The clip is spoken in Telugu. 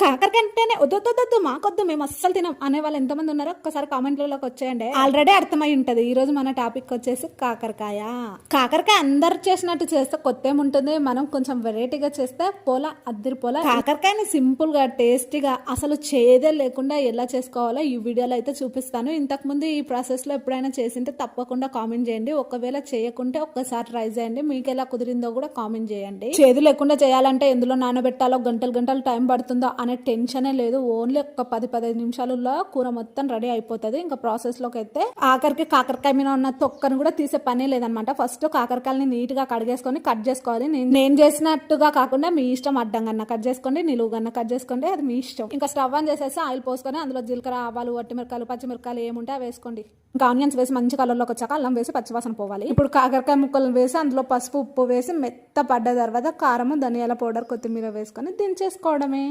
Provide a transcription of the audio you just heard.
కాకరకాయ అంటేనే వద్దు మాకొద్దు, మేము అస్సలు తినం అనే వాళ్ళు ఎంతమంది ఉన్నారో ఒక్కసారి కామెంట్లలోకి వచ్చేయండి. ఆల్రెడీ అర్థమై ఉంటది ఈ రోజు మన టాపిక్ వచ్చేసి కాకరకాయ. కాకరకాయ అందరు చేసినట్టు చేస్తే కొత్త ఏముంటుంది, మనం కొంచెం వెరైటీగా చేస్తే అద్దరిపోలా. కాకరకాయని సింపుల్ గా టేస్టీగా అసలు చేదే లేకుండా ఎలా చేసుకోవాలో ఈ వీడియోలో అయితే చూపిస్తాను. ఇంతకు ముందు ఈ ప్రాసెస్ లో ఎప్పుడైనా చేసింటే తప్పకుండా కామెంట్ చేయండి. ఒకవేళ చేయకుంటే ఒక్కసారి ట్రై చేయండి, మీకు ఎలా కుదిరిందో కూడా కామెంట్ చేయండి. చేదు లేకుండా చేయాలంటే ఎందులో నానబెట్టాలో గంటలు టైం పడుతుందో అనే టెన్షనే లేదు. ఓన్లీ ఒక 10-15 నిమిషాలలో కూర మొత్తం రెడీ అయిపోతుంది. ఇంకా ప్రాసెస్ లోకి అయితే ఆఖరికి కాకరకాయ మీద ఉన్న తొక్కను కూడా తీసే పనే లేదనమాట. ఫస్ట్ కాకరకాయని నీట్ గా కడిగేసుకొని కట్ చేసుకోవాలి. నేను చేసినట్టుగా కాకుండా మీ ఇష్టం, అడ్డంగా కట్ చేసుకోండి, నిలువుగా కట్ చేసుకోండి, అది మీ ఇష్టం. ఇంకా స్టవ్ ఆన్ చేసేసి ఆయిల్ పోసుకొని అందులో జీలకర్ర, ఆవాలు, వట్టిమిరకాయలు, పచ్చిమిరకాయలు ఏముంటే అవి వేసుకోండి. ఇంకా ఆనియన్స్ వేసి మంచి కలర్లోకి వచ్చాక అల్లం వేసి పచ్చివాసన పోవాలి. ఇప్పుడు కాకరకాయ ముక్కలు వేసి అందులో పసుపు, ఉప్పు వేసి మెత్త పడ్డ తర్వాత కారము, ధనియాల పౌడర్, కొత్తిమీర వేసుకొని దించేసుకోవడమే.